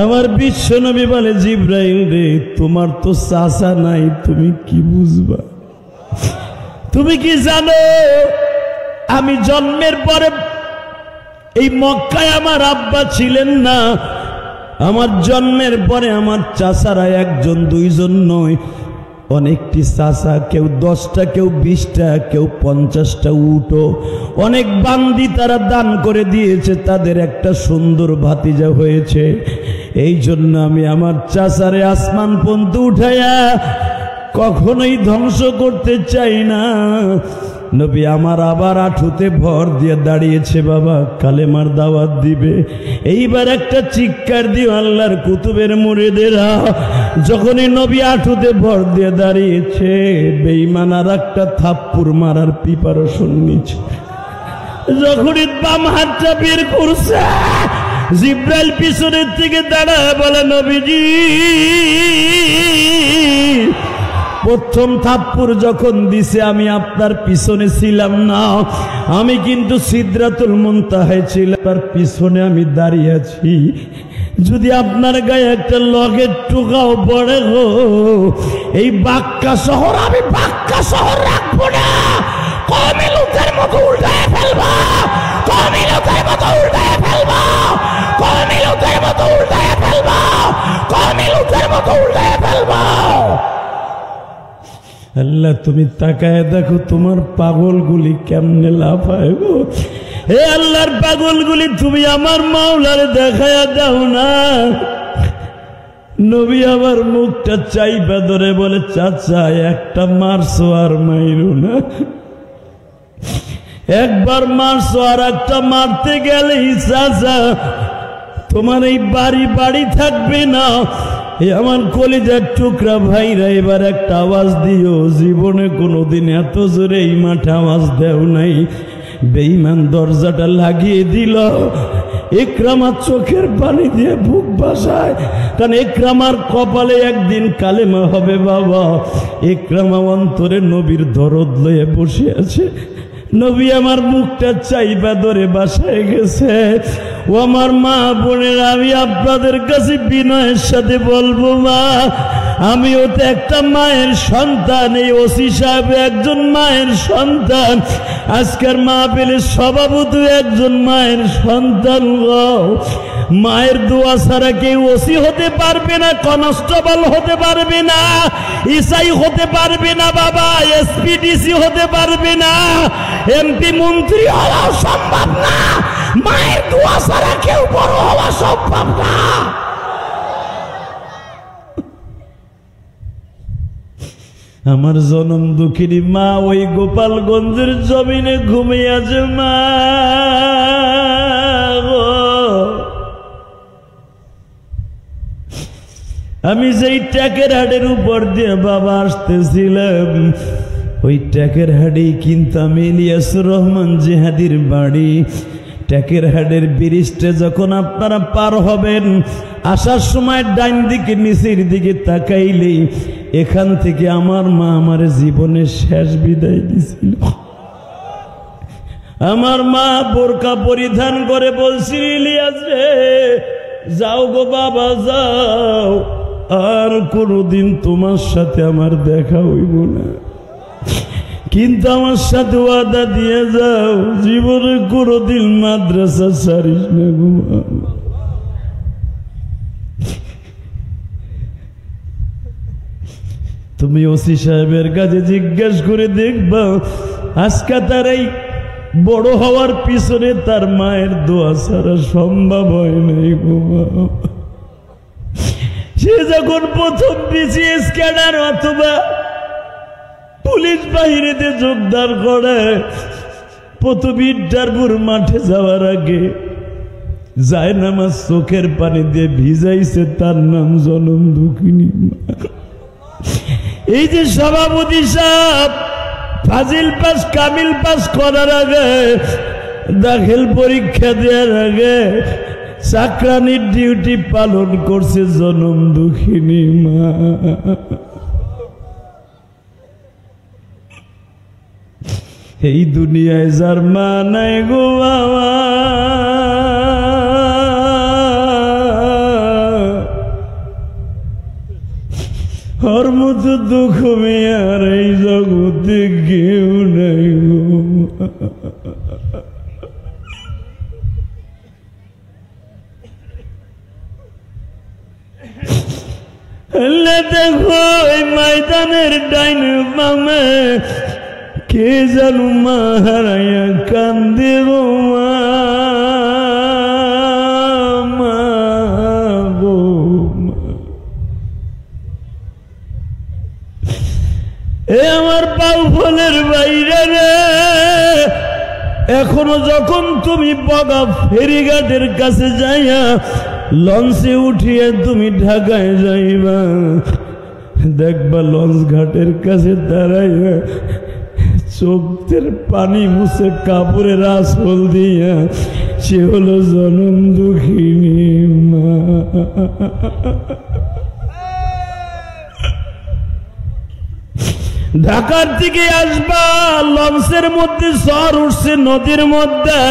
আমার বিশ্ব নবী বলে, জিব্রাইল রে, তোমার তো চাচা নাই, তুমি কি বুঝবা? তুমি কি জানো আমি জন্মের পরে এই মক্কায় আমার আব্বা ছিলেন না। আমার জন্মের পরে আমার চাচারা একজন দুইজন নয়, অনেকটি চাচা, কেউ 10টা, কেউ 20টা, কেউ 50টা উটও, অনেক বান্দি তারা দান করে দিয়েছে, তাদের একটা সুন্দর ভাতিজা হয়েছে। এই জন্য আমি আমার চাচারে আসমান পর্যন্ত উঠাইয়া কখনোই ধ্বংস করতে চাই না। নবী আমার আবার আঁঠুতে ভর দিয়ে দাঁড়িয়েছে, বাবা কালেমার দাওয়াত দিবে। এইবার একটা চিৎকার দিও আল্লাহর কুতুবের মুরিদেরা। যখনই নবী আঁঠুতে ভর দিয়ে দাঁড়িয়েছে, বেঈমান আর একটা থাপ্পড় মারার প্রিপারেশন নিচ্ছে। যখনই বাম হাতটা বের করছে, জিব্রাইল পিছনের থেকে দাঁড়ায় বলে, নবীজি প্রথম থাপ্পড় যখন দিছে আমি আপনার পিছনে ছিলাম না, আমি কিন্তু সিদরাতুল মুনতাহায় ছিলাম, তার পিছনে আমি দাঁড়িয়ে আছি। যদি আপনার গায়ে একটা লগের টোকাও পড়ে গো, এই বাক্কা শহর আমি বাক্কা শহর রাখবো না, কওমে লূতের মতো উল্টায় ফেলবো, কওমে লূতের মতো উল্টায় ফেলবো, কওমে লূতের মতো উল্টায় ফেলবো, কওমে লূতের মতো উল্টায় ফেলবো। আল্লাহ তুমি তাকায় দেখো তোমার পাগলগুলি কেমনে লাফায় গো। হে আল্লাহর পাগলগুলি, তুমি আমার মাওলার দেখায়া দাও না। নবী আবার মুখটা চাইপা ধরে বলে, চাচা একটা মারছো আর মাইরো না, একবার মারছো আর একটা মারতে গেলেই চাচা তোমার এই বাড়ি বাড়ি থাকবে না। আমার কলিজার টুকরা ভাইরা, এবার একটা আওয়াজ দিও, জীবনে কোনোদিন এত জোরে এই মাঠে আওয়াজ দেও নাই। বেঈমান দরজাটা লাগিয়ে দিল। ইকরামা চোখের পানি দিয়ে বুক ভাসায়, কারণ ইকরামার কপালে একদিন কালেমা হবে বাবা। ইকরামা অন্তরে নবীর দরদ লয়ে বসে আছে। নবী আমার মুখটা চাইবা ধরে বাসায় গেছে। ও আমার মা বোনের, আমি আপনাদের কাছে বিনয়ের সাথে বলবো, মা আমিও তো একটা মায়ের সন্তান, এই ওসি সাহেব একজন মায়ের সন্তান, আজকের মাহফিলের সভাপতি একজন মায়ের সন্তান। মায়ের দোয়া ছাড়া কেউ ওসি হতে পারবে না, কনস্টেবল হতে পারবে না, ইসাই হতে পারবে না বাবা, এসপিডিসি হতে পারবে না, এমপি মন্ত্রী হওয়া সম্ভব না। মায়ের দোয়া ছাড়া কেউ বড় হওয়া সম্ভব না। আমার জনম দুঃখিনী মা ওই গোপালগঞ্জের জমিনে ঘুমিয়ে আছে। মা আমি যেই ট্যাকের হাটের উপর দিয়ে বাবা আসতেছিলাম, ওই ট্যাকের হাটেই কিনতাম ইলিয়াসুর রহমান জিহাদির বাড়ি। ট্যাকের হাটের ব্রিজটা যখন আপনারা পার হবেন, আসার সময় ডাইন দিকে নিচের দিকে তাকাইলেই এখান থেকে আমার মা আমার জীবনের শেষ বিদায় দিছিল। আমার মা বোরকা পরিধান করে বলছিল, ইলিয়াস রে যাও গো বাবা যাও, আর কোনদিন তোমার সাথে আমার দেখা হইব না, কিন্তু আমার সাথে ওয়াদা দিয়ে যাও জীবনে কোনদিন মাদ্রাসা ছাড়িস না গো। তুমি ওসি সাহেবের কাছে জিজ্ঞেস করে দেখবা, আজকে তার এই বড় হওয়ার পিছনে তার মায়ের দোয়া ছাড়া সম্ভব হয় নাই গো। সে যখন প্রথম বিসিএস ক্যাডার অথবা পুলিশ বাহিনীতে যোগদান করে, প্রথম ইন্টারভিউর মাঠে যাওয়ার আগে যায় নামাজ চোখের পানি দিয়ে ভিজাইছে, তার নাম জনম দুঃখিনী মা। এই যে সভাপতি সাহেব ফাজিল পাস কামিল পাস করার আগে, দাখিল পরীক্ষা দেওয়ার আগে চাকরানির ডিউটি পালন করছে জনম দুঃখিনী মা। এই দুনিয়ায় যার মা নাই গো বাবা, ওর মতো দুঃখ মেয়ার এই জগতে কেউ নাই গো। দেখো এই ময়দানের ডাইনে বামে কে জানু মা হারাইয়া কান্দে গো মা গো। এ আমার পাউ ফলের বাইরে রে, এখনো যখন তুমি বগা ফেরিঘাটের কাছে যাইয়া লঞ্চে উঠিয়ে তুমি ঢাকায় যাইবা, দেখবা লঞ্চ ঘাটের কাছে দাঁড়াইয়া চোখের পানি মুছে কাপড়ের আঁচল দিয়া সে হলো জনম দুঃখিনী মা। ঢাকার দিকে আসবা, লঞ্চের মধ্যে ঝড় উঠছে নদীর মধ্যে,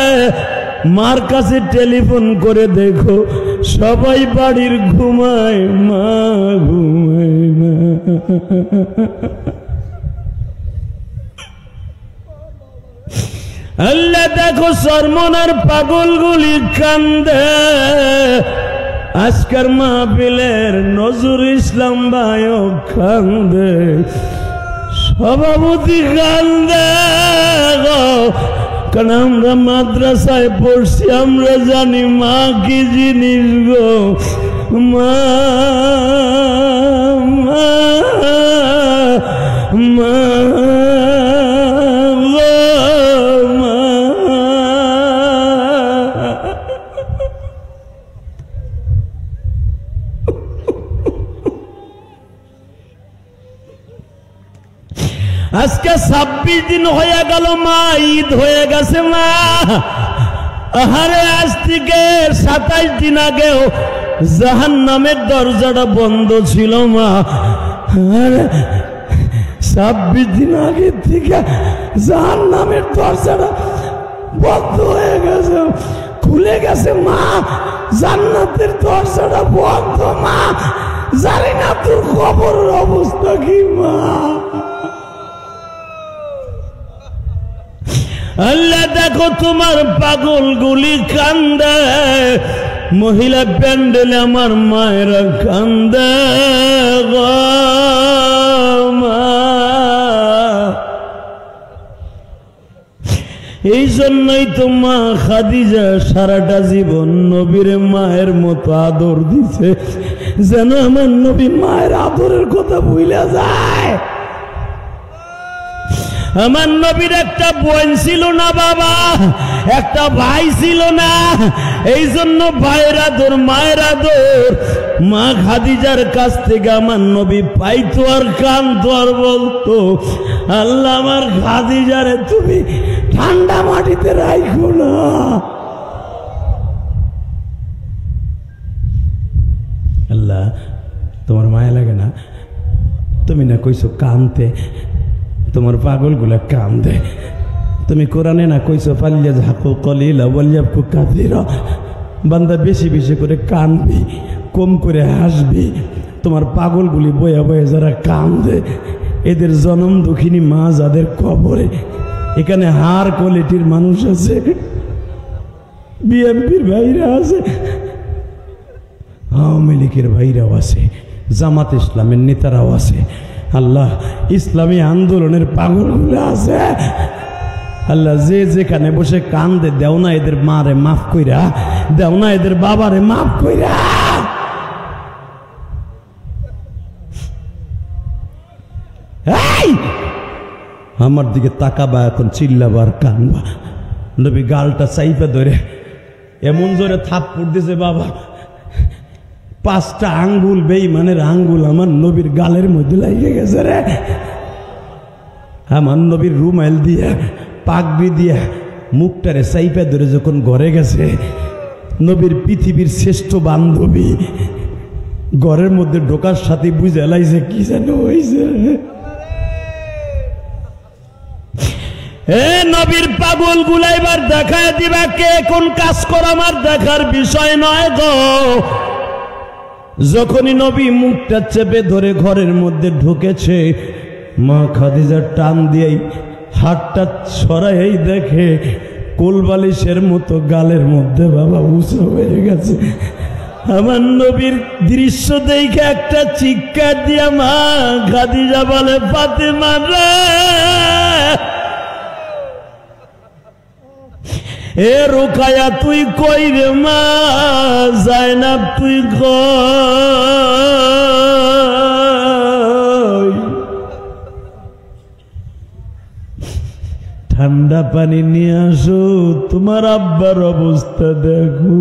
মার কাছে টেলিফোন করে দেখো সবাই বাড়ির ঘুমায়, মা ঘুমায় না। আল্লাহ দেখো সরমনার পাগলগুলি কান্দে, আজকের মাহফিলের নজরুল ইসলাম ভাইও কান্দে, সভাপতি কান্দে গো। কারণ আমরা মাদ্রাসায় পড়ছি, আমরা জানি মা কি জিনিস গো। মা মা মা গো মা। আজকে 26 দিন হয়ে গেল মা, ঈদ হয়ে গেছে মা। আহারে আজ থেকে 27 দিন আগেও জাহান্নামের দরজাটা বন্ধ ছিল মা। 26 দিন আগে থেকে জাহান্নামের দরজাটা বন্ধ হয়ে গেছে, খুলে গেছে মা। জান্নাতের দরজাটা বন্ধ মা। জানি না তোর কবরের অবস্থা কি মা। আল্লাহ দেখো তোমার পাগলগুলি কান্দে, মহিলা প্যান্ডেলে আমার মায়েরা কান্দে গো মা। এই জন্যই তো মা খাদিজা সারাটা জীবন নবীর মায়ের মতো আদর দিছে, যেন আমার নবী মায়ের আদরের কথা ভুলে যায়। আমার নবীর একটা বোন ছিল না বাবা, একটা ভাই ছিল না, এই জন্য ভাইয়ের আদর মায়ের আদর মা খাদিজার কাছ থেকে আমার নবী পাইতো আর কানতো আর বলতো, আল্লাহ আমার খাদিজারে তুমি ঠান্ডা মাটিতে রাখো না। আল্লাহ তোমার মায়া লাগে না? তুমি না কইছো কানতে, তোমার পাগলগুলা কান্দে। তুমি কোরআনে না কইছো ফাল্লিয়া ঝাকু কলিলা ওয়ালিয়াবকু কাসীরা, বান্দা বেশি বেশি করে কানবি, কম করে হাসবি। তোমার পাগলগুলি বয়ে বয়ে যারা কান্দে, এদের জনম দুঃখিনী মা যাদের কবরে। এখানে হার কোয়ালিটির মানুষ আছে, বিএনপির ভাইরা আছে, আওয়ামী লীগের ভাইরাও আছে, জামাত ইসলামের নেতারাও আছে। আল্লাহ ইসলামী আন্দোলনের পাগলগুলো আছে। আল্লাহ যে যেখানে বসে কান্দে, দেও না এদের মারে মাফ কইরা, দেও না এদের বাবারে মাফ কইরা। আমার দিকে তাকাবা, এখন চিল্লাবার কানবা। নবী গালটা চাইপা ধরে এমন জোরে থাপ্পড় দিছে বাবা, 5টা আঙ্গুল বেঈমানের আঙ্গুল আমার নবীর গালের মধ্যে লাগিয়ে গেছে রে। আমার নবীর রুমাইল দিয়া পাগড়ি দিয়া মুখটারে চাইপা ধরে যখন ঘরে গেছে, নবীর পৃথিবীর শ্রেষ্ঠ বান্ধবী ঘরের মধ্যে ঢোকার সাথে বুঝে লাইছে কি যেন হয়েছে। এ নবীর পাগল গুলা এবার দেখায় দিবা কে কোন কাজ কর, আমার দেখার বিষয় নয় গো। যখনই নবী মুখটা চেপে ধরে ঘরের মধ্যে ঢুকেছে, মা খাদিজা টান দিয়েই হাতটা ছড়াই দেখে কোলবালিশের মতো গালের মধ্যে বাবা উঁচু হয়ে গেছে। আমার নবীর দৃশ্য দেখে একটা চিৎকার দিয়া মা খাদিজা বলে, ফাতেমা রে, এ রুকায়া তুই কই রে মা, জায়নাব তুই কই? ঠান্ডা পানি নিয়ে আসো, তোমার আব্বার অবস্থা দেখো।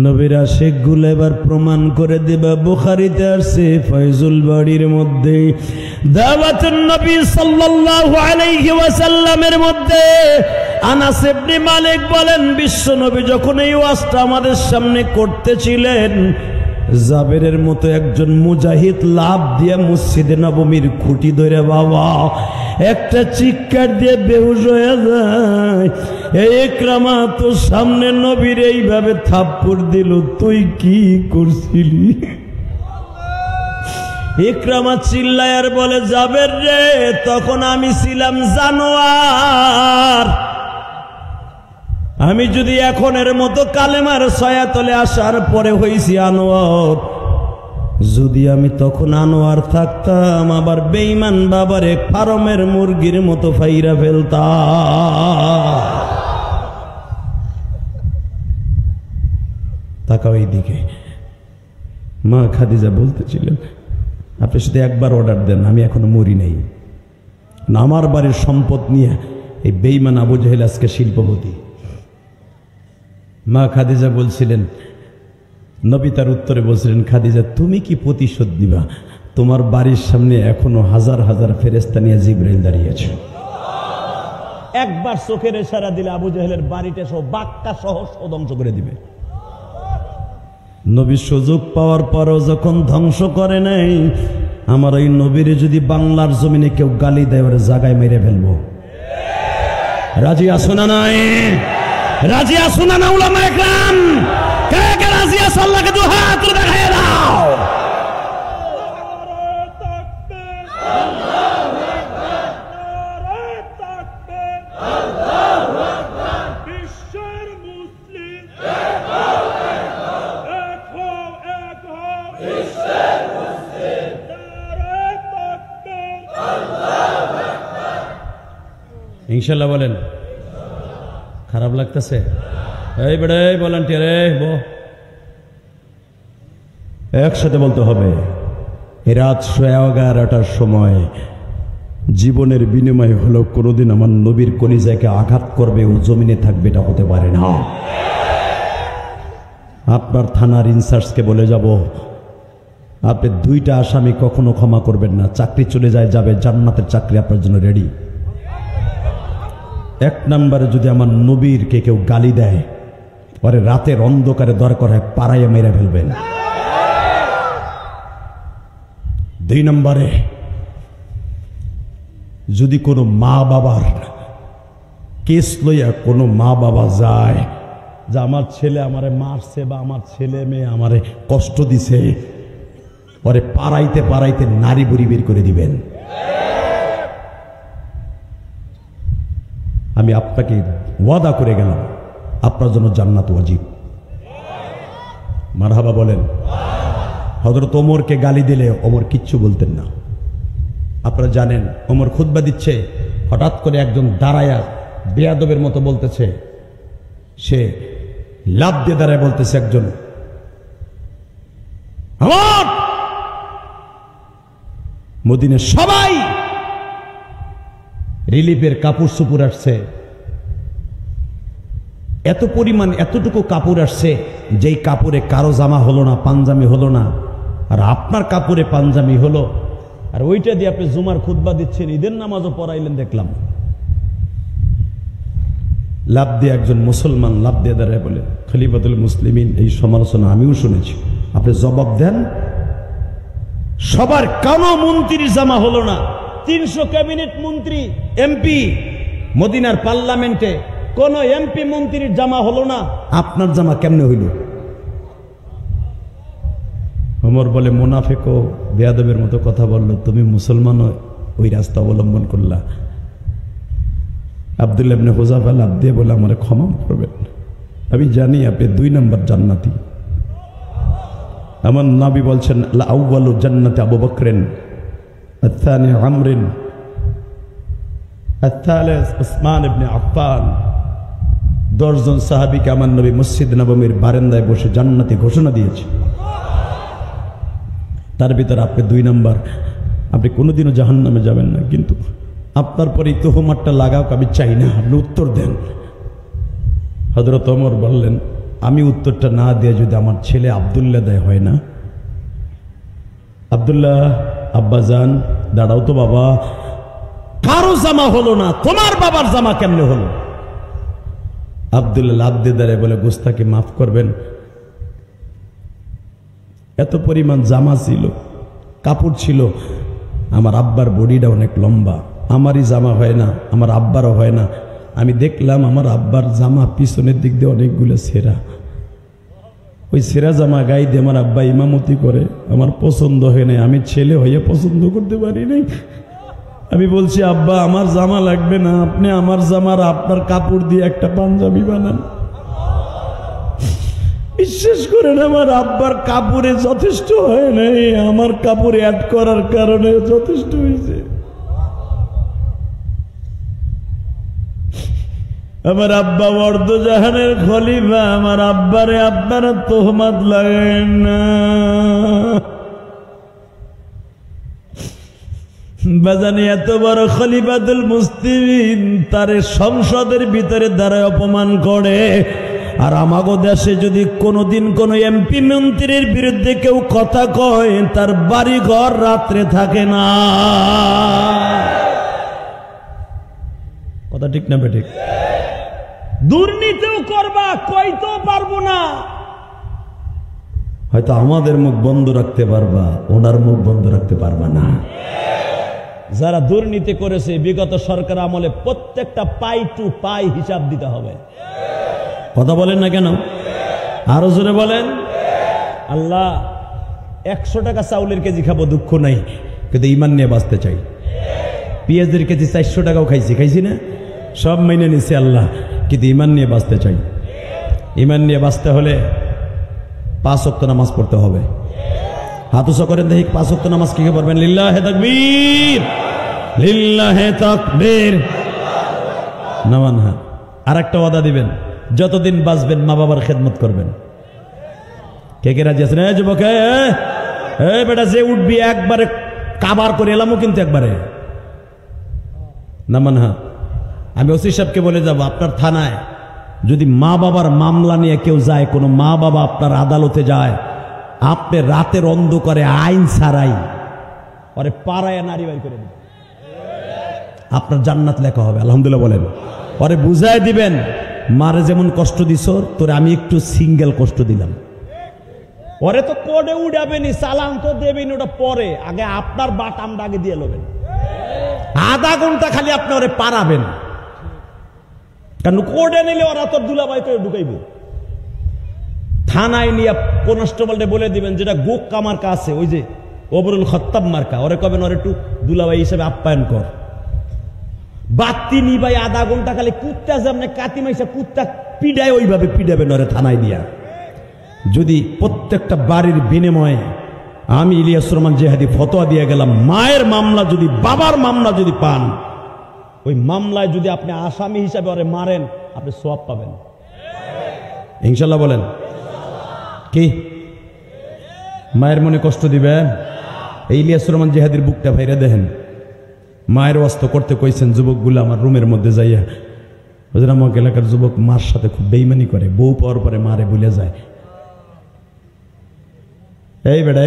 নবীর আশিকগুলো এবার প্রমাণ করে দেবা। বুখারীতে আসছে ফয়জুল বাড়ির মধ্যে দাওয়াতুন নবী সাল্লাল্লাহু আলাইহি ওয়াসাল্লামের মধ্যে আনাস ইবনে মালিক বলেন, বিশ্ব নবী যখন এই ওয়াজটা আমাদের সামনে করতেছিলেন, জাবেরের মতো একজন মুজাহিদ লাভ দিয়ে মসজিদে নববীর খুঁটি ধরে বাবা একটা চিৎকার দিয়ে বেহুশ হয়ে যায়। এই ইকরামা তো সামনে নবীর এইভাবে থাপ্পড় দিল, তুই কি করছিলি? ইকরামা চিল্লায় আর বলে, জাবের রে, তখন আমি ছিলাম জানোয়ার। আমি যদি এখনের মতো কালেমার ছায়াতলে আসার পরে হইছি আনোয়ার, যদি আমি তখন আনোয়ার থাকতাম, আবার বেঈমান বাবারে ফার্মের মুরগির মতো ফাইরা ফেলতাম। তাকাও এইদিকে। মা খাদিজা বলতেছিলেন, আপনি শুধু একবার অর্ডার দেন, আমি এখনো মরি নাই। আমার বাড়ির সম্পদ নিয়ে এই বেঈমান আবু জাহেল আজকে শিল্পপতি। মা খাদিজা বলছিলেন, নবী তার উত্তরে বলছিলেন, খাদিজা তুমি কি প্রতিশোধ নিবা? তোমার বাড়ির সামনে এখনো হাজার হাজার ফেরেশতা নিয়ে জিবরাইল দাঁড়িয়ে আছে। একবার চোখের ইশারা দিলে আবু জাহেলের বাড়িটা সহ বাক্কা সহ ধ্বংস করে দিবে। নবী সুযোগ পাওয়ার পরও যখন ধ্বংস করে নাই, আমার ওই নবীরে যদি বাংলার জমিনে কেউ গালি দেয়, ওর জায়গায় মেরে ফেলবো। রাজি আছো না নাই? রাজি আছো না না উলামা একরাম? কে কে রাজি আছো? আল্লাহকে দু হাত তুলে দেখায় দাও। ইনশাল্লাহ বলেন। খারাপ লাগতেছে? এই বেড়ে ভলান্টিয়ার, একসাথে বলতে হবে। এই রাত 11:30টার সময় জীবনের বিনিময় হলো কোনোদিন আমার নবীর কলিজাকে আঘাত করবে ও জমিনে থাকবে, এটা হতে পারে না। আপনার থানার ইনচার্জকে বলে যাব, আপনি 2টা আসামি কখনো ক্ষমা করবেন না। চাকরি চলে যায়, যাবে, জান্নাতের চাকরি আপনার জন্য রেডি। 1 নম্বরে যদি আমার নবীরকে কেউ গালি দেয়, পরে রাতের অন্ধকারে দরকার হয় পাড়াইয়া মেরে ফেলবেন। 2 নম্বরে যদি কোনো মা বাবার কেস লইয়া কোনো মা বাবা যায় যে আমার ছেলে আমারে মারছে বা আমার ছেলে মেয়ে আমারে কষ্ট দিছে, পরে পাড়াইতে পাড়াইতে নারী বুড়ি বের করে দিবেন। আমি আপনাকে ওয়াদা করে গেলাম, আপনার জন্য জান্নাত ওয়াজিব। মারহাবা বলেন। হযরত ওমরকে গালি দিলে ওমর কিচ্ছু বলতেন না। আপনারা জানেন, ওমর খুতবা দিচ্ছে, হঠাৎ করে একজন দাঁড়ায়া বেয়াদবের মতো বলতেছে, সে লাফ দিয়ে দাঁড়ায় বলতেছে, একজন আমার মদিনার সবাই রিলিফের কাপড় সুপুর আসছে, এত পরিমাণ এতটুকু কাপড় আসছে, যেই কাপড়ে কারো জামা হলো না, পাঞ্জামি হলো না, আর আপনার কাপড়ে পাঞ্জামি হলো, আর ওইটা দিয়ে আপনি জুমার খুতবা দিচ্ছেন, ঈদের নামাজও পড়াইলেন দেখলাম। লাভ দিয়ে একজন মুসলমান লাভ দিয়ে দাঁড়ায় বলে, খলিফাতুল মুসলিমিন, এই সমালোচনা আমিও শুনেছি, আপনি জবাব দেন। সবার কোনো মন্ত্রীর জামা হলো না, 300 ক্যাবিনেট মন্ত্রী এমপি, মদিনার পার্লামেন্টে কোন এমপি মন্ত্রীর জামা হলো না, আপনার জামা কেমনে হইল? ওমর বলে, মুনাফিকও বেয়াদবের মতো কথা বললো, তুমি মুসলমানও ওই রাস্তা অবলম্বন করলা। আব্দুল্লাহ ইবনে হুযাফা লাফ দিয়ে বলে, আমারে ক্ষমা করবেন, আমি জানি আপনি 2 নম্বর জান্নাতি। আমার নবী বলছেন, লা আউয়ালু জান্নাতি আবু বকরিন, আত-থানি আমরিন, আত-থালিস উসমান ইবনে আফফান। 10 জন সাহাবীকে আমার নবী মসজিদ নববীর বারান্দায় বসে জান্নাতি ঘোষণা দিয়েছে। তার ভিতরে আপনি 2 নম্বর, আপনি কোনোদিনও জাহান্নামে যাবেন না, কিন্তু আপনার পরে এই তোহমারটা লাগাও আমি চাই না, আপনি উত্তর দেন। হযরত ওমর বললেন, আমি উত্তরটা না দিয়ে যদি আমার ছেলে আব্দুল্লাহ দেয় হয় না? আব্দুল্লাহ, আব্বাজান দাঁড়াও তো বাবা, কারো জামা হলো না, তোমার বাবার জামা কেমনে হলো? আব্দুল্লাহ লাফ দিয়ে দাঁড়ায় বলে, গোস্তাকে মাফ করবেন, এত পরিমাণ জামা ছিল, কাপড় ছিল, আমার আব্বার বডিটা অনেক লম্বা, আমারই জামা হয় না, আমার আব্বারও হয় না। আমি দেখলাম আমার আব্বার জামা পিছনের দিক দিয়ে অনেকগুলো ছেঁড়া, ওই ছেঁড়া জামা গায়ে দিয়ে আমার আব্বা ইমামতি করে, আমার পছন্দ হয় নাই, আমি ছেলে হয়ে পছন্দ করতে পারি নাই। আমি বলছি, আব্বা আমার জামা লাগবে না, আপনি আমার জামার আপনার কাপড় দিয়ে একটা পাঞ্জাবি বানান। বিশ্বাস করেন, আমার আব্বার কাপড়ে যথেষ্ট হয় নাই, আমার কাপড় অ্যাড করার কারণে যথেষ্ট হয়েছে। আমার আব্বা অর্ধজাহানের খলিফা, আমার আব্বারে আপনারা তোহমাত লাগায়েন না। বাজানি এত বড় খলিফাতুল মুসলিমিন, তারে সংসদের ভিতরে দাঁড়ায় অপমান করে। আর আমাগো দেশে যদি কোনোদিন কোনো এমপি মন্ত্রীর বিরুদ্ধে কেউ কথা কয়, তার বাড়ি ঘর রাত্রে থাকে না। কথা ঠিক না বেঠিক? দুর্নীতিও করবা, কইতেও পারবো না। হয়তো আমাদের মুখ বন্ধ রাখতে পারবা, ওনার মুখ বন্ধ রাখতে পারবা না। যারা দুর্নীতি করেছে বিগত সরকার আমলে, প্রত্যেকটা পাই টু পাই হিসাব দিতে হবে। কথা বলেন না কেন? আরো জোরে বলেন। আল্লাহ, 100 টাকা চাউলের কেজি খাবো, দুঃখ নাই, কিন্তু ইমান নিয়ে বাঁচতে চাই। পেঁয়াজের কেজি 400 টাকাও খাইছি না, সব মেনে নিছে আল্লাহ, কিন্তু ইমান নিয়ে বাঁচতে চাই। ইমান নিয়ে বাঁচতে হলে 5 ওয়াক্ত নামাজ পড়তে হবে। হাত উঁচু করেন দেখি, 5 ওয়াক্ত নামাজ কি পড়বেন? লিল্লাহে তাকবীর, লিল্লাহে তাকবীর। নামান হাত। আর একটা ওয়াদা দিবেন, যতদিন বাঁচবেন মা বাবার খেদমত করবেন। কে কে রাজি আছেন? যুবক, বেটা যে উঠবি একবারে কাবার করে এলামও কিন্তু একবারে। নামান হাত। আমি ওসি সাহেবকে বলে যাব, আপনার থানায় যদি মা বাবার মামলা নিয়ে কেউ যায়, কোনো মা বাবা আপনার আদালতে যায়, আপনি রাতের অন্ধকারে আইন ছাড়াই ওরে পাড়ায় নারী বাড়ি করে দিবেন, আপনার জান্নাত লেখা হবে। আলহামদুলিল্লাহ বলেন। ওরে বুঝাই দিবেন, মারে যেমন কষ্ট দিছ, তোরে আমি একটু সিঙ্গেল কষ্ট দিলাম। ওরে তো কোডে উড়াবেনি, চালান তো দেবেন, ওটা পরে, আগে আপনার বাটামটা আগে দিয়ে লবেন। আধা ঘন্টা খালি আপনি ওরে পারাবেন, কারণ কোডে নিলে ওরা তোর দুলাভাই করে ঢুকাইব। থানায় নিয়ে কনস্টেবলটা বলে দিবেন, যেটা গোক্কা মার্কা আছে, ওই যে ওমরুল খত্তাব মার্কা, ওরে কবেন ওর একটু দুলাভাই হিসেবে আপ্যায়ন কর। বাতি নিবাই আধা ঘন্টা খালি কুত্তা যেমন কাতি মাইসা কুত্তা পিডায়, ওইভাবে পিডাবেন ওরে থানায় নিয়া। যদি প্রত্যেকটা বাড়ির বিনিময়ে আমি ইলিয়াস রহমান জেহাদি ফতোয়া দিয়ে গেলাম, মায়ের মামলা যদি, বাবার মামলা যদি পান, ওই মামলায় যদি আপনি আসামি হিসাবে ওরে মারেন, আপনি সওয়াব পাবেন ইনশাল্লাহ। বলেন কি? মায়ের মনে কষ্ট দিবে? এই ইলিয়াস রহমান জেহাদির বুকটা ভাইরা দেখেন, মায়ের ওয়াস্ত করতে কইছেন যুবকগুলো আমার রুমের মধ্যে যাইয়া। ওদের আমার এলাকার যুবক মার সাথে খুব বেইমানি করে, বউ পাওয়ার পরে মারে ভুলে যায়। এই বেড়া,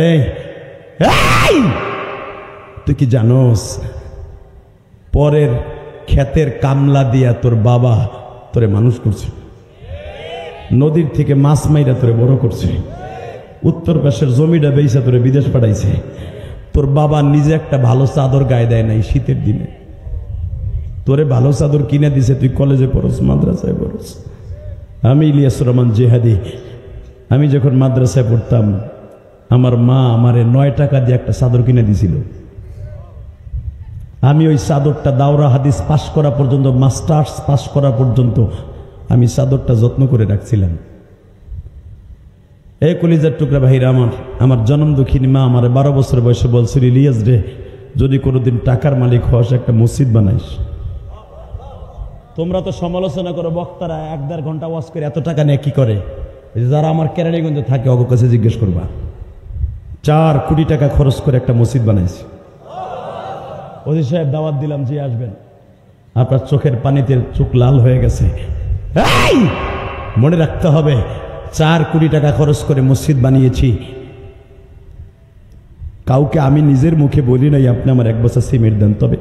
তুই কি জানোস পরের ক্ষেতের কামলা দিয়া তোর বাবা তোরে মানুষ করছে, নদীর থেকে মাছ মাইরা তোরে বড় করছে, উত্তর পাশের জমিটা বেইসা তোরে বিদেশ পাঠাইছে। তোর বাবা নিজে একটা ভালো চাদর গায়ে দেয় নাই শীতের দিনে, তোরে ভালো চাদর কিনে দিছে, তুই কলেজে পড়স, মাদ্রাসায় পড়স। আমি ইলিয়াস রহমান জেহাদি, আমি যখন মাদ্রাসায় পড়তাম আমার মা আমারে 9 টাকা দিয়ে একটা চাদর কিনে দিছিল। আমি ওই চাদরটা দাওরা হাদিস পাশ করা পর্যন্ত, মাস্টার্স পাশ করা পর্যন্ত আমি চাদরটা যত্ন করে রাখছিলাম। এই কলিজার টুকরা ভাইরা, আমার জন্ম দুঃখিনী মা আমার 12 বছর বয়সে বলছিল, ইলিয়াস রে, যদি কোনোদিন টাকার মালিক হস একটা মসজিদ বানাইস। তোমরা তো সমালোচনা করো, বক্তারা 1-1.5 ঘন্টা ওয়াজ করে এত টাকা নিয়ে কি করে? যারা আমার কেরানীগঞ্জে থাকে ওর কাছে জিজ্ঞেস করবা। 4 কোটি টাকা খরচ করে একটা মসজিদ বানাইছি। ওদের সাহেব দাওয়াত দিলাম যে আসবেন, আপনার চোখের পানিতে চোখ লাল হয়ে গেছে। মনে রাখতে হবে 4 কোটি টাকা খরচ করে মসজিদ বানিয়েছি। কাউকে আমি নিজের মুখে বলি নাই আপনি আমার 1 বছর সিমেন্ট দেন, তবে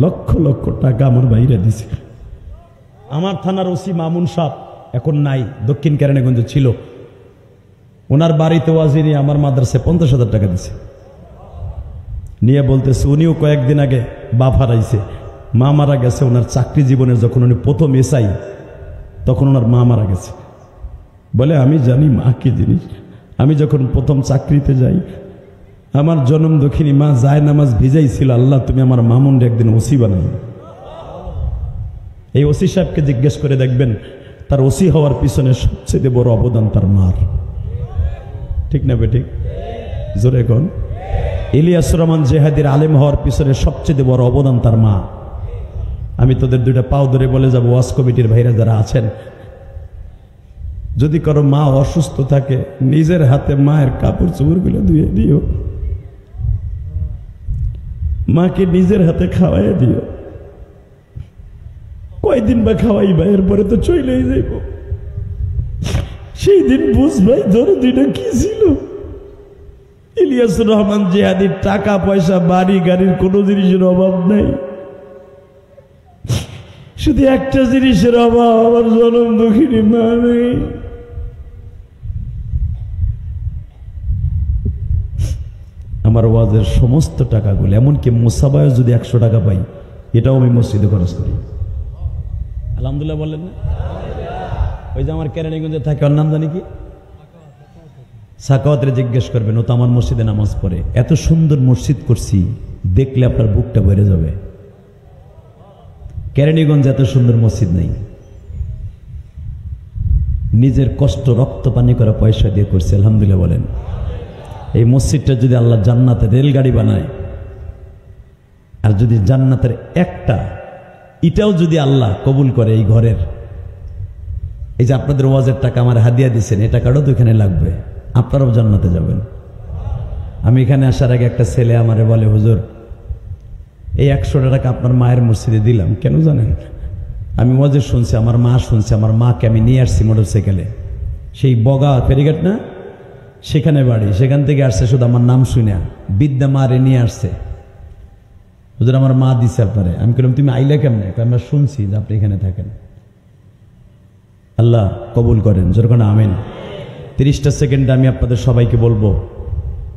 লক্ষ লক্ষ টাকা আমার বাইরে দিছে। আমার থানার ওসি মামুন সাহেব এখন নাই, দক্ষিণ কেরানীগঞ্জে ছিল। ওনার বাড়িতে ওয়াজি নিয়ে আমার মাদ্রাসায় 50,000 টাকা দিছে। নিয়ে বলতেছে উনিও কয়েকদিন আগে বাপ হারাইছে, মা মারা গেছে। ওনার চাকরি জীবনের যখন উনি প্রথম এসআই, তখন ওনার মা মারা গেছে। বলে আমি জানি মা কি জিনিস। আমি যখন প্রথম চাকরিতে যাই, আমার জন্ম দক্ষিণী মা যায় নামাজ ভিজাইছিল, আল্লাহ তুমি আমার মামুনরে একদিন ওসি বানাই। এই ওসি সাহেবকে জিজ্ঞেস করে দেখবেন, তার ওসি হওয়ার পিছনে সবচেয়ে বড় অবদান তার মার। ঠিক না বেঠিক? জোরে কোন? ইলিয়াস রহমান জেহাদির আলেম হওয়ার পিছনে সবচেয়ে বড় অবদান তার মা। আমি তোদের 2টা পাও ধরে বলে যাব, ওয়াজ কমিটির ভাইরা যারা আছেন, যদি কারো মা অসুস্থ থাকে, নিজের হাতে মায়ের কাপড় চোপড়গুলো ধুয়ে দিও, মাকে নিজের হাতে খাওয়াই দিও। কয়দিন বা খাওয়াইবা, এরপরে তো চলেই যাইব। সেই দিন বুঝবাই দরদিটা কি ছিল। ইলিয়াস রহমান জিহাদির টাকা পয়সা বাড়ি গাড়ির কোনো জিনিসের অভাব নাই, শুধু একটা জিনিসের অভাব, আমার জনম দুঃখিনী মা নেই। আমার ওয়াজের সমস্ত টাকাগুলো, এমনকি মুসাবায় যদি 100 টাকা পাই, এটাও আমি মসজিদে খরচ করি। আলহামদুলিল্লাহ বললেন না? ওই যে আমার কেরানীগঞ্জে থাকে, ওর নাম জানি কি, সাকাওয়াতের জিজ্ঞেস করবেন, ও তো আমার মসজিদে নামাজ পড়ে। এত সুন্দর মসজিদ করছি, দেখলে আপনার বুকটা ভরে যাবে। কেরানীগঞ্জে এত সুন্দর মসজিদ নেই। নিজের কষ্ট রক্ত পানি করা পয়সা দিয়ে করছে। আলহামদুলিল্লাহ বলেন। এই মসজিদটা যদি আল্লাহ জান্নাতে রেলগাড়ি বানায়, আর যদি জান্নাতের একটা এটাও যদি আল্লাহ কবুল করে, এই ঘরের, এই যে আপনাদের ওয়াজের টাকা আমার হাদিয়া দিচ্ছেন, এই টাকাটাও তো এখানে লাগবে, আপনারাও জান্নাতে যাবেন। আমি এখানে আসার আগে একটা ছেলে আমারে বলে, হুজুর এই 100 টাকা আপনার মায়ের মসজিদে দিলাম, কেন জানেন? আমি ওয়াজে শুনছি, আমার মা শুনছে, আমার মাকে আমি নিয়ে আসছি মোটরসাইকেলে, সেই বগা ফেরিঘাট না, সেখানে বাড়ি, সেখান থেকে আসছে শুধু আমার নাম শুনে, বিদ্যা মারে নিয়ে আসছে। হুজুর আমার মা দিছে আপনারে। আমি বললাম তুমি আইলে কেমনে? আমরা শুনছি যে আপনি এখানে থাকেন। আল্লাহ কবুল করেন, যেরকম আমিন। 30টা সেকেন্ডে আমি আপনাদের সবাইকে বলবো,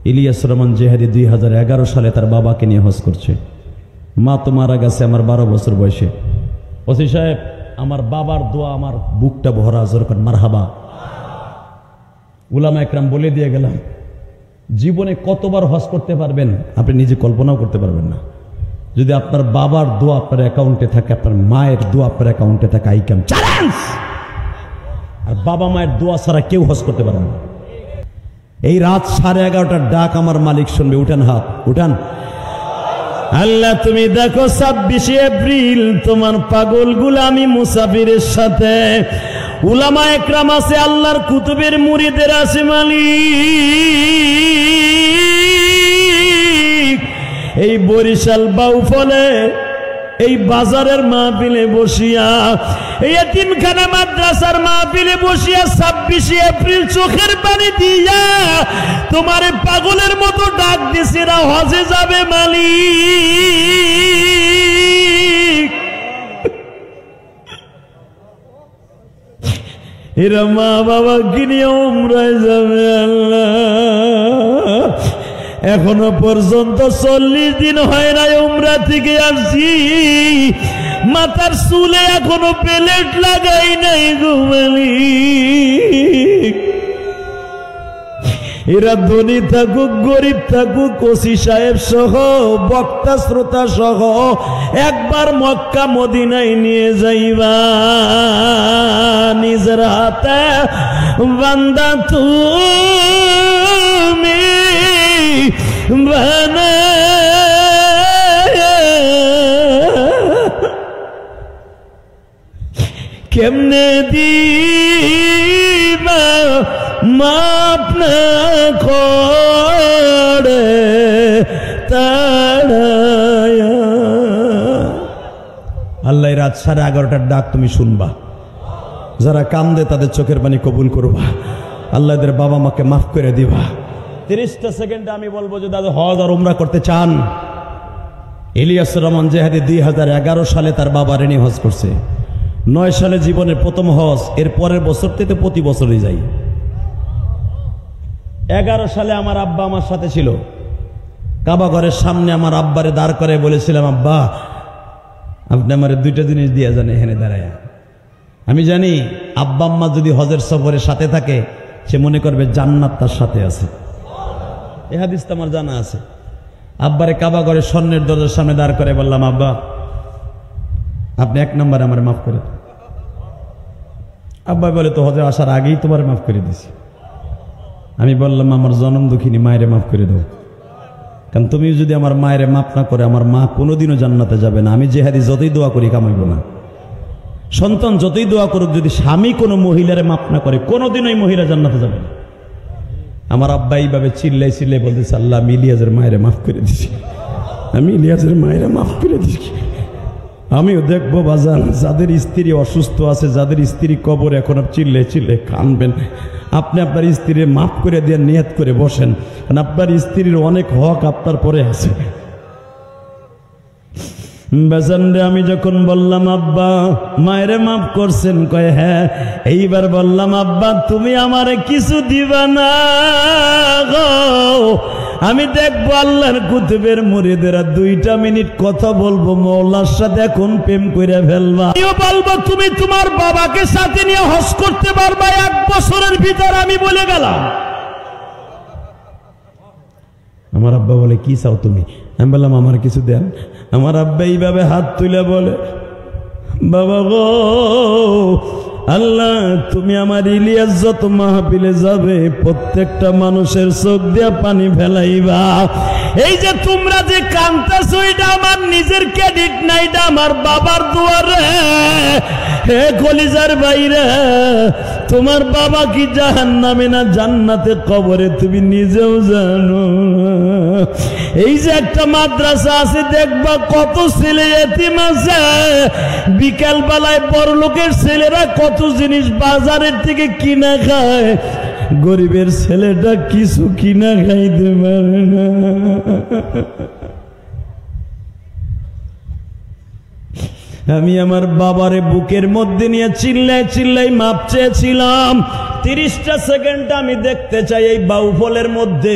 ইলিয়াস রহমান জেহাদি 2011 সালে তার বাবাকে নিয়ে হজ করছে। মা তো মারা গেছে আমার 12 বছর বয়সে। ওসি সাহেব, আমার বাবার দোয়া আমার বুকটা ভরা, যেরকম মারহাবা। উলামা একরাম বলে দিয়ে গেলাম, জীবনে কতবার হজ করতে পারবেন আপনি নিজে কল্পনাও করতে পারবেন না। যদি আপনার বাবার দোয়া আপনার অ্যাকাউন্টে থাকে, আপনার মায়ের দোয়া আপনার অ্যাকাউন্টে থাকে, আই ক্যাম চ্যালেঞ্জ। আর বাবা মায়ের দোয়া ছাড়া কেউ হজ করতে পারে না। এই রাত 11:30টার ডাক আমার মালিক শুনবে। উঠান হাত, উঠান। আল্লাহ তুমি দেখো 26 এপ্রিল তোমার পাগল গুলামি মুসাফিরের সাথে উলামা একরাম আছে, আল্লাহর কুতুবের মুরিদের আছে মালিক। এই বরিশাল বাউফলে এই বাজারের মাহফিলে বসিয়া, এই এতিমখানা মাদ্রাসার মাহফিলে বসিয়া 26 এপ্রিল চোখের পানি দিয়া তোমারে পাগলের মতো ডাক দিছে, না হজে যাবে মালিক। এরা মা বাবা কিনে উমরায় যাবে আল্লাহ। এখনো পর্যন্ত 40 দিন হয় নাই উমরা থেকে আসছি, মাথার চুলে এখনো প্লেট লাগাই নাই গো মালিক। এরা ধনী থাকুক গরিব থাকুক ওসি সাহেব সহ বক্তা শ্রোতা সহ একবার মক্কা মদিনায় নিয়ে যাইবা নিজের হাতে বান্দা তুমি কেমনে দিবা মাপ না করে তাড়ায়া। আল্লাহ রাত 11:30টার ডাক তুমি শুনবা, যারা কান্দে তাদের চোখের পানি কবুল করবা, আল্লাহ এদের বাবা মাকে মাফ করে দিবা। 30টা সেকেন্ডে আমি বলবো যে দাদা হজ আর উমরা করতে চান, ইলিয়াসুর রহমান জেহাদি 2011 সালে তার বাবা রেনি হজ করছে। 9 সালে জীবনের প্রথম হজ, এর পরের বছর থেকে প্রতি বছরই যাই। 11 সালে আমার আব্বা আমার সাথে ছিল, কাবা ঘরের সামনে আমার আব্বারে দাঁড় করে বলেছিলাম, আব্বা আপনি আমার 2টা জিনিস দিয়ে যান এখানে দাঁড়ায়। আমি জানি আব্বা আম্মা যদি হজের সফরের সাথে থাকে সে মনে করবে জান্নাত তার সাথে আছে, এ হাদিস তো আমার জানা আছে। আব্বারে কাবা ঘরের স্বর্ণের দরজার সামনে দাঁড় করে বললাম, আব্বা আপনি 1 নম্বরে আমার মাফ করে। আব্বা বলে তো হজে আসার আগেই তোমার মাফ করে দিছি। আমি বললাম আমার জনম দুঃখিনী মায়েরে মাফ করে দাও, কারণ তুমি যদি আমার মায়েরে মাফ না করে আমার মা কোনোদিনও জান্নাতে যাবে না। আমি জেহাদি যতই দোয়া করি কামাইব না, সন্তান যতই দোয়া করুক যদি স্বামী কোনো মহিলারে মাফ না করে কোনোদিন ওই মহিলা জান্নাতে যাবে না। আমার আব্বা এইভাবে চিল্লাই চিল্লাই বলতেছে, আল্লাহ আমি ইলিয়াসের মায়েরে মাফ করে দিছি, আমি ইলিয়াসের মায়েরে মাফ করে দিছি। আমিও দেখবো বাজান যাদের স্ত্রী অসুস্থ আছে, যাদের স্ত্রী কবর, এখন চিল্লে চিল্লে কানবেন, আপনি আপনার স্ত্রীর মাফ করে দিয়ে নিয়ত করে বসেন, কারণ আপনার স্ত্রীর অনেক হক আপনার পরে আছে। বেজান রে আমি যখন বললাম আব্বা মায়েরে মাফ করছেন, কয় হ্যাঁ। এইবার বললাম আব্বা তুমি আমারে কিছু দিবা না গো, আমি দেখবো আল্লাহর কুতুবের মুরিদেরা 2টা মিনিট কথা বলবো মওলার সাথে, এখন প্রেম করে ফেলবা। আমিও বলবো তুমি তোমার বাবাকে সাথে নিয়ে হজ করতে পারবা 1 বছরের ভিতর, আমি বলে গেলাম। আমার আব্বা বলে কি চাও তুমি? আমি বললাম আমার কিছু দেন। আমার আব্বা এইভাবে হাত তুলে বলে, বাবা গো আল্লাহ তুমি আমার ইলিয়াস যত মাহফিলে যাবে প্রত্যেকটা মানুষের চোখ দিয়ে পানি ফেলাইবা। এই যে তোমরা যে কান্তাছো এটা আমার নিজের ক্রেডিট না, এটা আমার বাবার দুয়ারে। হে কলিজার বাইরে, তোমার বাবা কি জাহান্নামে না জান্নাতে কবরে তুমি নিজেও জানো। এই যে একটা মাদ্রাসা আছে দেখবা কত ছেলে এতিম আছে, বিকেল বেলায় বড় লোকের ছেলেরা কত জিনিস বাজারের থেকে কিনা খায়, গরিবের ছেলেটা কিছু কিনা খাইতে পারে না। আমি আমার বাবারে বুকের মধ্যে নিয়ে চিল্লাই চিল্লাই মাপ চেয়েছিলাম। 30টা সেকেন্ড আমি দেখতে চাই এই বাউফলের মধ্যে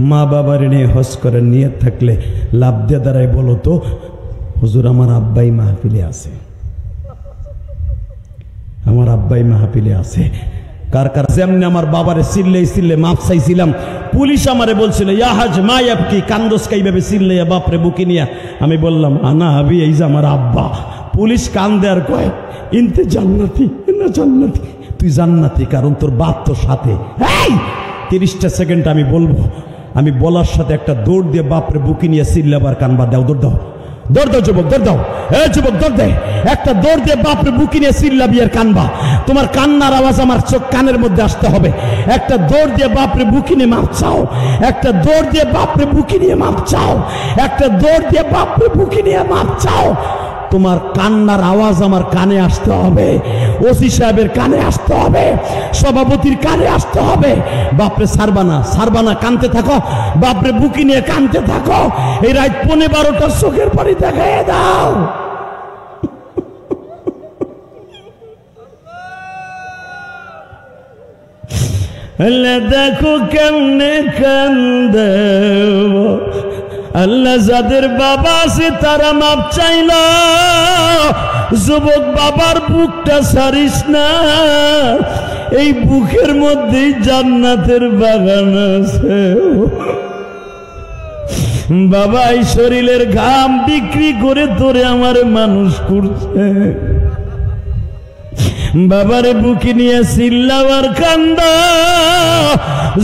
মা বাবার নিয়ে হজ করার নিয়ত থাকলে লাভ দিয়ে দাঁড়ায় বলো তো হুজুর আমার আব্বাই মাহফিলে আছে, আমার আব্বাই মাহফিলে আছে। কার কার যেমনি আমার বাবারে চিল্লাই চিল্লে মাপ চাইছিলাম, পুলিশ আমারে বলছিল ইয়া হাজ মা ইয়াবকি, কান্দোস কাইভাবে চিল্লাইয়া বাপরে বুকি নিয়া। আমি বললাম আনা হাবি, এই যে আমার আব্বা। পুলিশ কান্দে আর কয় ইনতে জান্নাতি না জান্নাতি, তুই জান্নাতি কারণ তোর বাপ তোর সাথে। এই 30টা সেকেন্ড আমি বলবো, আমি বলার সাথে একটা দৌড় দিয়ে বাপরে বুকি নিয়ে চিল্লাবার কানবা দাও, দৌড় দাও, দৌড় দাও যুবক, দৌড় দাও, এ যুবক দৌড় দে, একটা দৌড় দিয়ে বাপরে বুকি নিয়ে চিল্লাবি আর কানবা। তোমার কান্নার আওয়াজ আমার চোখ কানের মধ্যে আসতে হবে। একটা দৌড় দিয়ে বাপরে বুকি নিয়ে মাপ চাও, একটা দৌড় দিয়ে বাপরে বুকি নিয়ে মাপ চাও, একটা দৌড় দিয়ে বাপরে বুকি নিয়ে মাপ চাও। তোমার কান্নার আওয়াজ আমার কানে আসতে হবে, ওসি সাহেবের কানে আসতে হবে, সভাপতির কানে আসতে হবে। বাপরে সারবানা সারবানা কানতে থাকো, বাপরে বুকি নিয়ে কানতে থাকো। এই রাত 12:15 চোখের পানি দেখায় দাও। দেখো কেমনে কান্দে আল্লাহ যাদের বাবা আছে তারা মাপ চাইল। যুবক বাবার বুকটা ছাড়িস না, এই বুকের মধ্যেই জান্নাতের বাগান আছে। বাবা এই শরীরের ঘাম বিক্রি করে তোরে আমার মানুষ করছে। বাবারে বুকে নিয়ে চিল্লাবার কান্দা।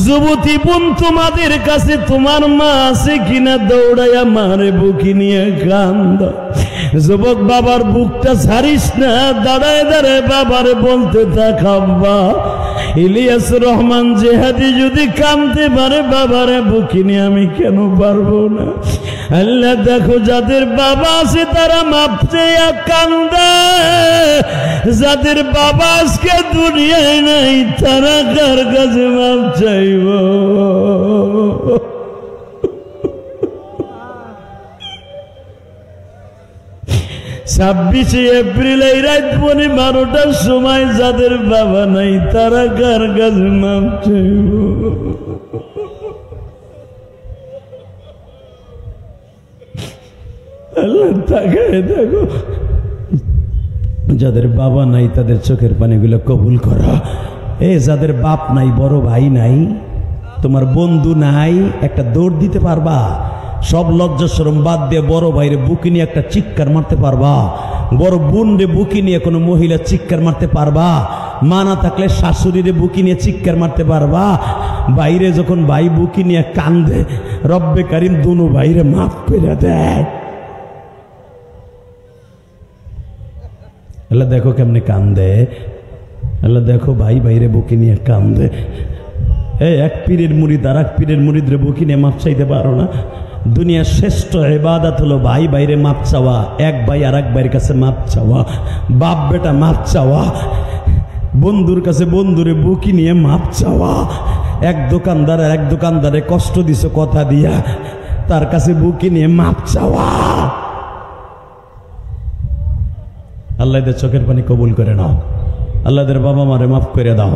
যুবতী বোন তোমাদের কাছে তোমার মা আছে কিনা দৌড়াইয়া মারে বুকে নিয়ে কান্দা। যুবক বাবার বুকটা ছাড়িস না, দাঁড়ায় দাঁড়ায় বাবারে বলতে থাক আব্বা। ইলিয়াস রহমান জেহাদি যদি কাঁদতে পারে বাবারে বুকে নিয়ে আমি কেন পারবো না? আল্লাহ দেখো যাদের বাবা আছে তারা মাপ চেয়ে কান্দে, যাদের বাবা আজকে দুনিয়ায় নাই তারা কার কাছে মাপ চাইব? 26 এপ্রিল এই রাত 12টার সময় যাদের বাবা নাই তারা কার কাছে মাপ চাইব? আল্লাহ তাকায় দেখো, যাদের বাবা নাই তাদের চোখের পানিগুলো কবুল করো। যাদের বাপ নাই, বড় ভাই নাই, তোমার বন্ধু নাই, একটা দৌড় দিতে পারবা? সব লজ্জা শরম বাদ দিয়ে বড় ভাইরে বুকে নিয়ে একটা চিৎকার মারতে পারবা? বড় বোন রে বুকে নিয়ে কোনো মহিলা চিৎকার মারতে পারবা? মা না থাকলে শাশুড়িরে বুকে নিয়ে চিৎকার মারতে পারবা? বাইরে যখন ভাই বুকে নিয়ে কান্দে, রব্বে কারিম দুনো ভাইরে মাফ করে দেয়। আল্লাহ দেখো কেমনে কান্দে, আল্লাহ দেখো ভাই ভাইরে বুকে নিয়ে কান্দে। এক পীরের মুরিদ আর এক পীরের মুরিদরে বুকে নিয়ে মাপ চাইতে পারো না? দুনিয়ার শ্রেষ্ঠ ইবাদত হলো ভাই ভাইরে মাপ চাওয়া, এক ভাই আর এক ভাইয়ের কাছে মাপ চাওয়া, বাপ বেটা মাপ চাওয়া, বন্ধুর কাছে বন্ধুরে বুকে নিয়ে মাপ চাওয়া। এক দোকানদার আর এক দোকানদারে কষ্ট দিছো কথা দিয়া, তার কাছে বুকে নিয়ে মাপ চাওয়া। আল্লাহ এদের চোখের পানি কবুল করে নাও, আল্লাহ এদের বাবা মারে মাফ করে দাও,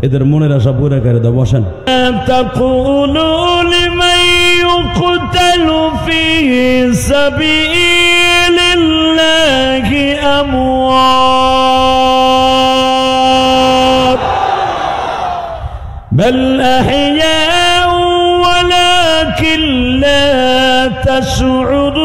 এদের মনের আশা পুরো করে দাও। বসেন। তাকুলু লিমান ইউকতালু ফি সাবিলিল্লাহি আমওয়াত বাল আহইয়াউ ওয়ালাকিন লা তাশউরুন।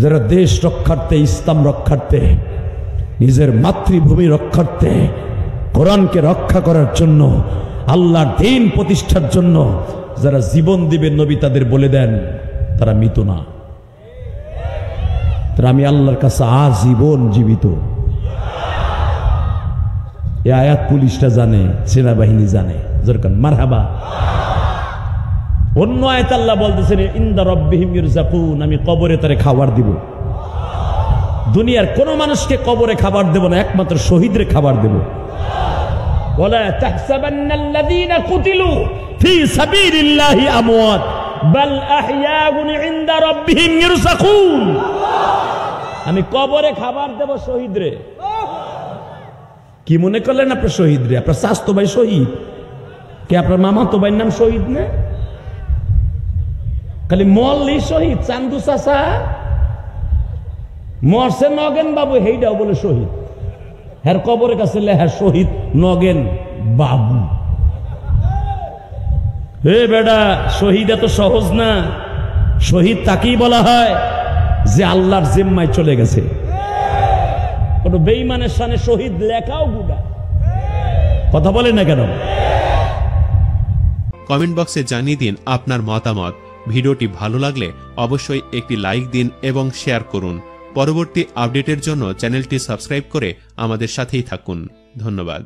যারা দেশ রক্ষার্থে, ইসলাম রক্ষার্থে, নিজের মাতৃভূমি রক্ষার্থে, কোরআনকে রক্ষা করার জন্য, আল্লাহর দ্বীন প্রতিষ্ঠার জন্য যারা জীবন দিবেন, নবী তাদের বলে দেন তারা মৃত না, তারা আমি আল্লাহর কাছে আজীবন জীবিত। এই আয়াত পুলিশটা জানে, সেনাবাহিনী জানে। জোরকান মারহাবা। অন্য আয়াত আল্লাহ বলতেছেন ইনদা রাব্বিহিম ইরযাকুন, আমি কবরে তারে খাবার দিব। দুনিয়ার কোন মানুষকে কবরে খাবার দেব না, একমাত্র শহীদরে খাবার দেব। ওয়ালা তাহসাবান্নাল্লাযীনা কুতিলু ফি সাবিলিল্লাহি আমওয়াত বাল আহইয়াউন ইনদা রাব্বিহিম ইরযাকুন। আমি কবরে খাবার দেব শহীদরে। কি মনে করলেন আপনার শহীদরে? আপনার স্বাস্থ্য ভাই শহীদ? কে আপনার মামা তো ভাইয়ের নাম শহীদ না? খালি মল্লি শহীদ? চান্দু চাচা মরছে নগেন বাবু, হেইটাও বলে শহীদ। হ্যার কবরের কাছে লেখা শহীদ নগেন বাবু। হে বেটা, শহীদ এত সহজ না। শহীদ তাকেই বলা হয় যে আল্লাহর জিম্মায় চলে গেছে। কোন বেঈমানের শানে শহীদ লেখাও গুনাহ। কথা বলেন না কেন? কমেন্ট বক্সে জানিয়ে দিন আপনার মতামত। ভিডিওটি ভালো লাগলে অবশ্যই একটি লাইক দিন এবং শেয়ার করুন। পরবর্তী আপডেটের জন্য চ্যানেলটি সাবস্ক্রাইব করে আমাদের সাথেই থাকুন। ধন্যবাদ।